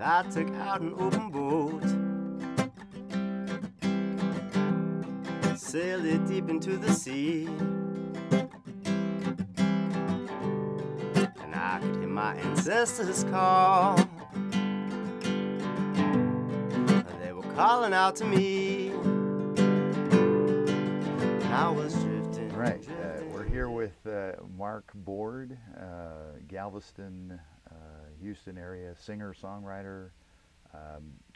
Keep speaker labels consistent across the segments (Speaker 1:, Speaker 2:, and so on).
Speaker 1: I took out an open boat, sailed it deep into the sea, and I could hear my ancestors call. They were calling out to me, and I was drifting.
Speaker 2: Right, we're here with Marc Borde, Galveston, Houston area singer-songwriter.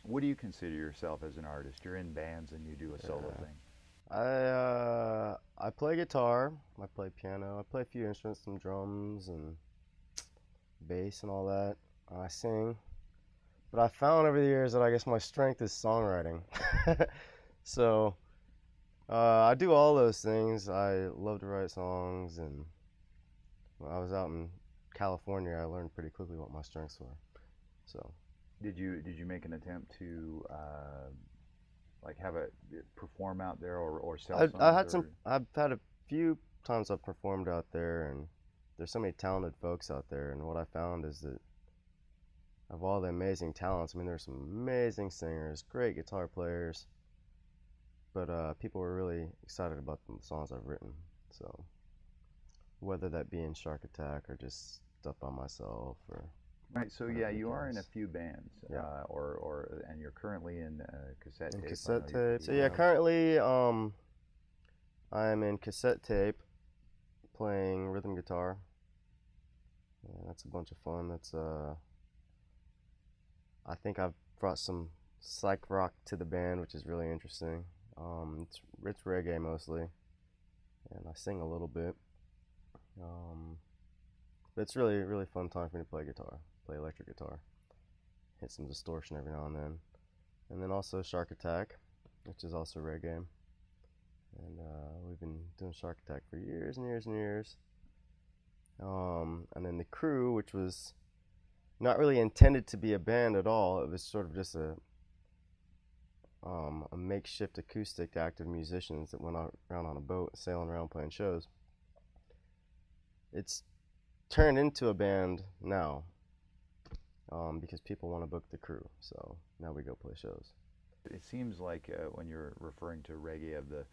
Speaker 2: What do you consider yourself as an artist? You're in bands and you do a solo thing.
Speaker 1: I play guitar, I play piano, I play a few instruments, some drums and bass and all that. I sing, but I found over the years that I guess my strength is songwriting. So I do all those things. I love to write songs, and when I was out in California, I learned pretty quickly what my strengths were. So,
Speaker 2: did you make an attempt to like have a perform out there or sell songs?
Speaker 1: I've had a few times I've performed out there, and there's so many talented folks out there. And what I found is that of all the amazing talents, I mean, there's some amazing singers, great guitar players, but people were really excited about the songs I've written. So whether that be in Shark Attack or just stuff by myself or
Speaker 2: right. So yeah, you are in a few bands,
Speaker 1: yeah.
Speaker 2: And you're currently in Cassette Tape.
Speaker 1: Cassette Tape. So yeah, currently I'm in Cassette Tape, playing rhythm guitar. Yeah, that's a bunch of fun. That's I think I've brought some psych rock to the band, which is really interesting. It's reggae mostly, and I sing a little bit. But it's really fun time for me to play guitar, play electric guitar, hit some distortion every now and then also Shark Attack, which is also reggae, and we've been doing Shark Attack for years and years and years. And then the Crew, which was not really intended to be a band at all. It was sort of just a makeshift acoustic act of musicians that went out around on a boat, sailing around playing shows. It's turned into a band now because people want to book the Crew, so now we go play shows.
Speaker 2: It seems like when you're referring to reggae of the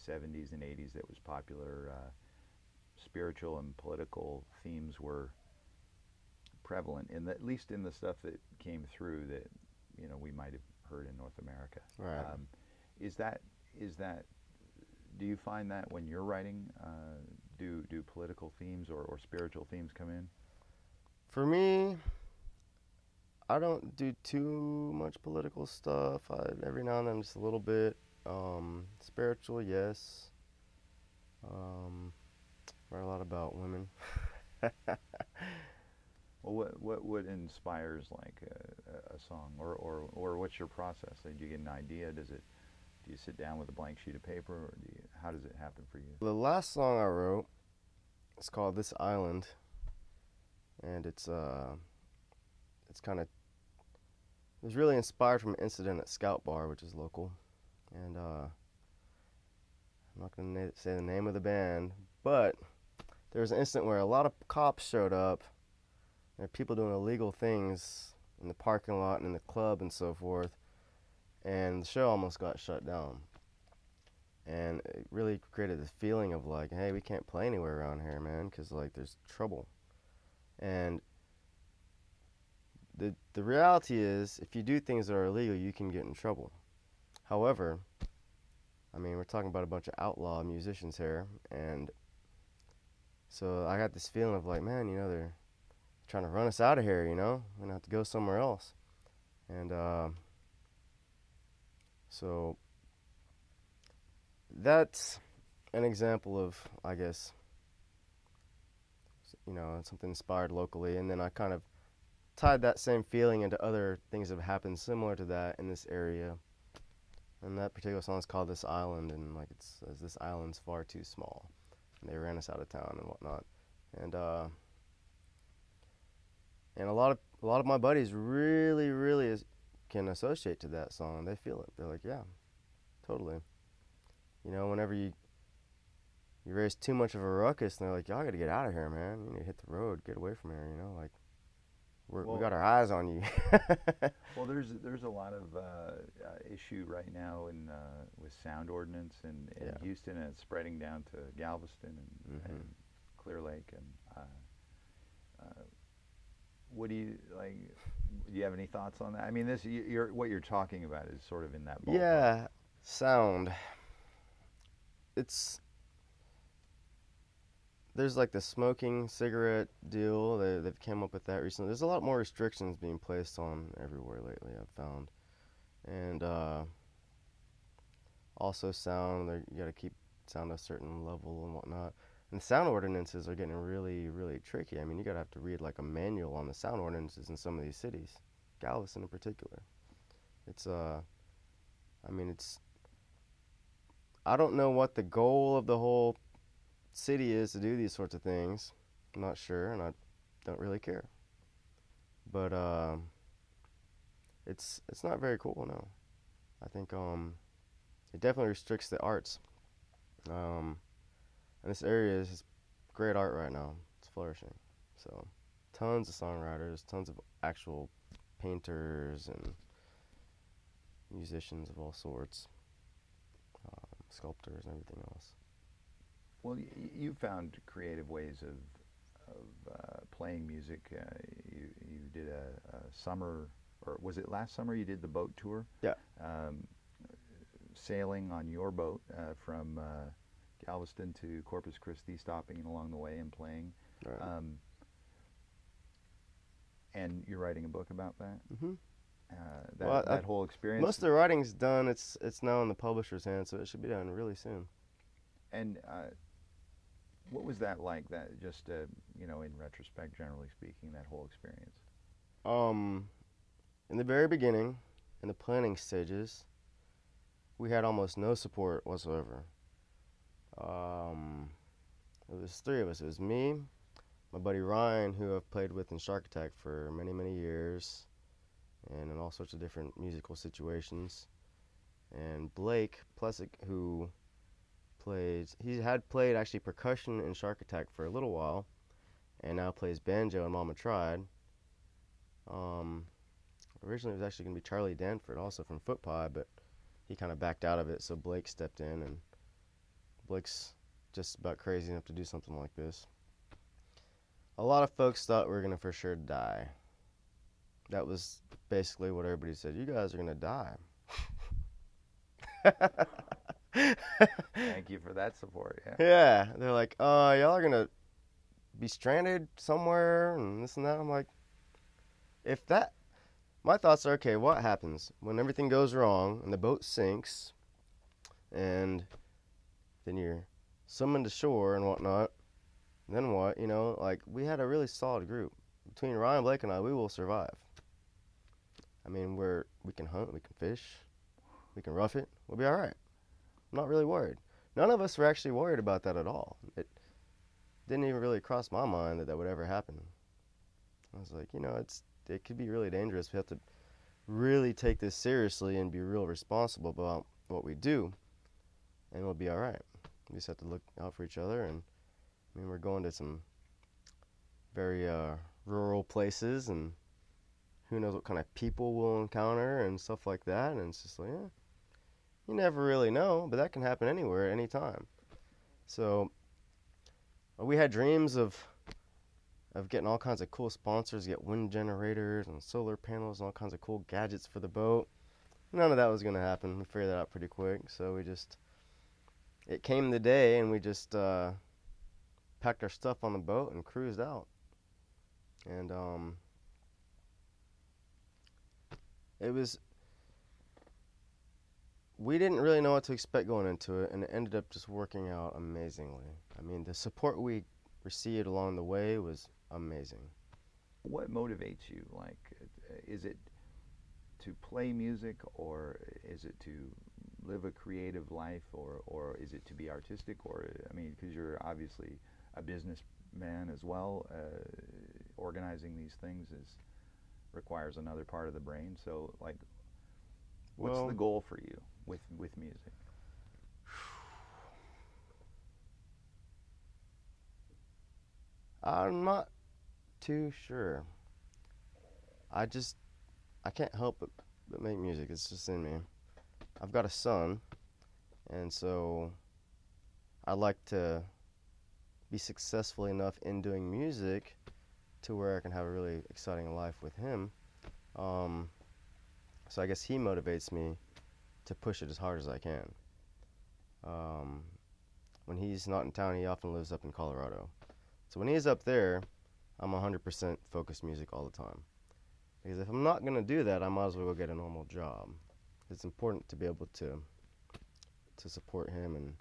Speaker 2: 70s and 80s that was popular, spiritual and political themes were prevalent, at least in the stuff that came through that we might have heard in North America.
Speaker 1: Right.
Speaker 2: Is that do you find that when you're writing, do political themes or spiritual themes come in?
Speaker 1: For me, I don't do too much political stuff. Every now and then just a little bit. Spiritual, yes. Write a lot about women.
Speaker 2: Well, what inspires like a song, or what's your process? Do you get an idea? Do you sit down with a blank sheet of paper, or how does it happen for you?
Speaker 1: The last song I wrote, it's called "This Island," and it was really inspired from an incident at Scout Bar, which is local, and I'm not going to say the name of the band, but there was an incident where a lot of cops showed up. There are people doing illegal things in the parking lot and in the club and so forth, and the show almost got shut down. And it really created this feeling of like, hey, we can't play anywhere around here, man, because like there's trouble. And the reality is, if you do things that are illegal, you can get in trouble. However, I mean, we're talking about a bunch of outlaw musicians here, and so I got this feeling of like, man, they're trying to run us out of here, we're gonna have to go somewhere else. And so that's an example of, I guess, something inspired locally, and then I kind of tied that same feeling into other things that have happened similar to that in this area. And that particular song is called "This Island," and like it says, this island's far too small, and they ran us out of town and whatnot. And a lot of my buddies really can associate to that song. They feel it. They're like, yeah, totally. Whenever you raise too much of a ruckus, and they're like, y'all got to get out of here, man. You need to hit the road, get away from here. Like, we got our eyes on you.
Speaker 2: Well, there's a lot of issue right now in with sound ordinance in Houston, and it's spreading down to Galveston and Clear Lake. And what do you like? Do you have any thoughts on that? I mean, what you're talking about is sort of in that ballpark.
Speaker 1: Yeah, sound. There's like the smoking cigarette deal. They've come up with that recently. There's a lot more restrictions being placed on everywhere lately, I've found. And also sound, you got to keep sound a certain level and whatnot. And sound ordinances are getting really, really tricky. I mean, you got to have to read like a manual on the sound ordinances in some of these cities, Galveston in particular. I don't know what the goal of the whole city is to do these sorts of things. I'm not sure, and I don't really care. But it's not very cool, no. I think it definitely restricts the arts. And this area is great art right now. It's flourishing. So tons of songwriters, tons of actual painters and musicians of all sorts, sculptors and everything else.
Speaker 2: Well, you found creative ways of playing music. You did a summer, or was it last summer? You did the boat tour.
Speaker 1: Yeah.
Speaker 2: Sailing on your boat from Galveston to Corpus Christi, stopping along the way and playing.
Speaker 1: Right.
Speaker 2: And you're writing a book about that.
Speaker 1: Mm-hmm.
Speaker 2: That whole experience.
Speaker 1: Most of the writing's done. It's now in the publisher's hands, so it should be done really soon.
Speaker 2: And what was that like? That just in retrospect, generally speaking, that whole experience.
Speaker 1: In the very beginning, in the planning stages, we had almost no support whatsoever. It was three of us. It was me, my buddy Ryan, who I've played with in Shark Attack for many, many years, and in all sorts of different musical situations, and Blake Plessick, who had played actually percussion in Shark Attack for a little while, and now plays banjo in Mama Tried. Originally it was actually going to be Charlie Danford, also from Foot Pie, but he kind of backed out of it, so Blake stepped in, and Blake's just about crazy enough to do something like this. A lot of folks thought we were going to for sure die. That was basically what everybody said. You guys are going to die.
Speaker 2: Thank you for that support. Yeah.
Speaker 1: Yeah. They're like, y'all are going to be stranded somewhere and this and that. I'm like, my thoughts are, okay, what happens when everything goes wrong and the boat sinks and then you're swimming to shore and whatnot? Then what? Like, we had a really solid group. Between Ryan, Blake, and I, we will survive. I mean, we can hunt, we can fish, we can rough it. We'll be all right. I'm not really worried. None of us were actually worried about that at all. It didn't even really cross my mind that would ever happen. I was like, it could be really dangerous. We have to really take this seriously and be real responsible about what we do, and we'll be all right. We just have to look out for each other. And I mean, we're going to some very rural places, and who knows what kind of people we'll encounter and stuff like that. And it's just like, yeah, you never really know, but that can happen anywhere at any time. So we had dreams of getting all kinds of cool sponsors, get wind generators and solar panels and all kinds of cool gadgets for the boat. None of that was going to happen. We figured that out pretty quick. So it came the day, and we just packed our stuff on the boat and cruised out. And we didn't really know what to expect going into it, and it ended up just working out amazingly. I mean, the support we received along the way was amazing.
Speaker 2: What motivates you? Like, is it to play music, or is it to live a creative life, or is it to be artistic? Or, I mean, because you're obviously a businessman as well, organizing these things requires another part of the brain. So, like, what's the goal for you with music?
Speaker 1: I'm not too sure. I can't help but make music. It's just in me. I've got a son, and so I'd like to be successful enough in doing music to where I can have a really exciting life with him. So I guess he motivates me to push it as hard as I can. When he's not in town, he often lives up in Colorado. So when he's up there, I'm 100% focused music all the time. Because if I'm not going to do that, I might as well go get a normal job. It's important to be able to support him and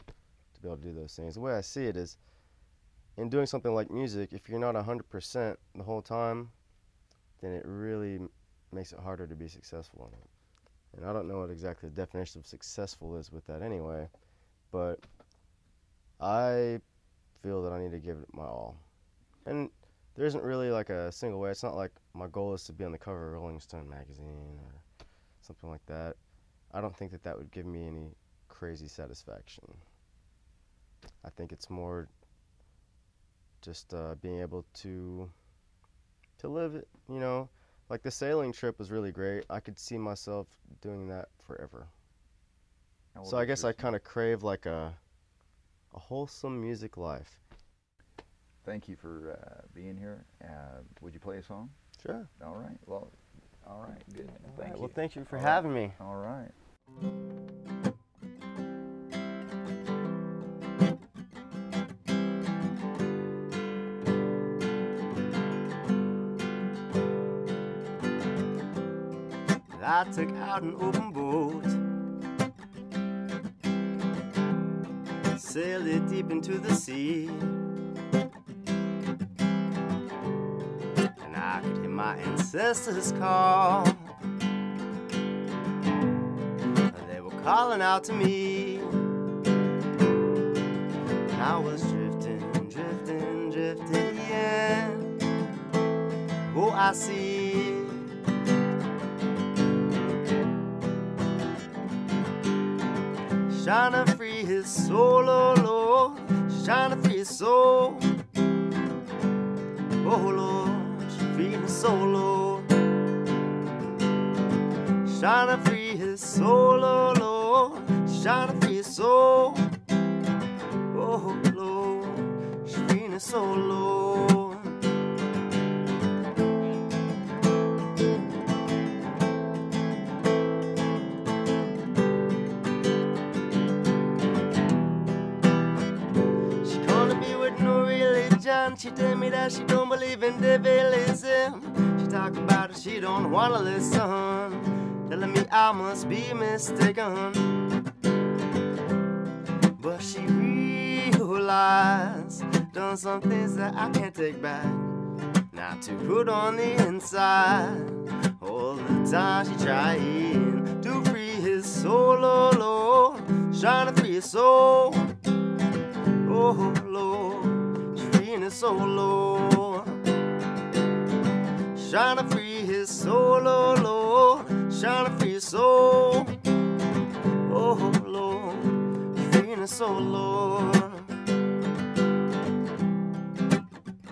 Speaker 1: to be able to do those things. The way I see it is, in doing something like music, if you're not 100% the whole time, then it really makes it harder to be successful in it. And I don't know what exactly the definition of successful is with that anyway, but I feel that I need to give it my all. And there isn't really like a single way. It's not like my goal is to be on the cover of Rolling Stone magazine or something like that. I don't think that that would give me any crazy satisfaction. I think it's more just being able to live it, you know. Like the sailing trip was really great. I could see myself doing that forever. So I guess I kind of crave like a wholesome music life.
Speaker 2: Thank you for being here. Would you play a song?
Speaker 1: Sure.
Speaker 2: All right. Well, all right. Good. Thank you.
Speaker 1: Well, thank you for having me.
Speaker 2: All right.
Speaker 1: I took out an open boat, sailed it deep into the sea, and I could hear my ancestors call. They were calling out to me, and I was drifting, drifting, drifting, yeah. Oh, I see trying to free his soul, oh Lord, she's trying to free his soul. Oh Lord, she's freeing his soul, Lord. She's trying to free his soul, oh Lord, she's trying to free his soul. Oh Lord, she's freeing his soul, Lord. She tell me that she don't believe in devilism. She talk about it, she don't wanna listen, telling me I must be mistaken. But she realized done some things that I can't take back. Not to put on the inside. All the time she trying to free his soul, oh Lord, trying to free his soul. Oh Lord, his soul, Lord, trying to free his soul, oh Lord, trying to free his soul. Oh Lord, freeing his soul, Lord.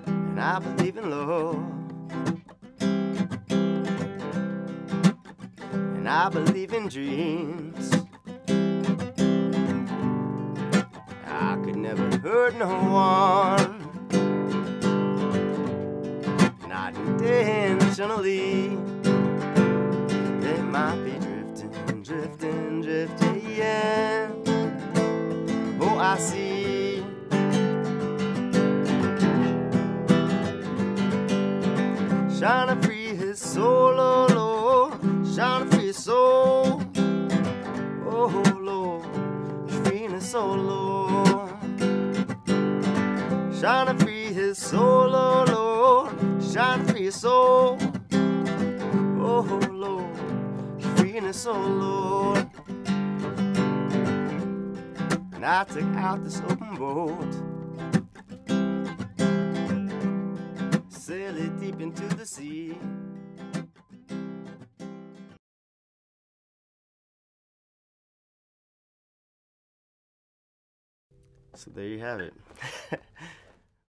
Speaker 1: And I believe in love, and I believe in dreams. I could never hurt no one, not intentionally. They might be drifting, drifting, drifting, yeah. Oh, I see. Trying to free his soul, oh Lord, trying to free his soul. Oh Lord, freeing his soul, Lord. Trying to free his soul, oh Lord, trying to free his soul. Oh Lord, freeing his soul, Lord. And I took out this open boat, sail it deep into the sea. So there you have it.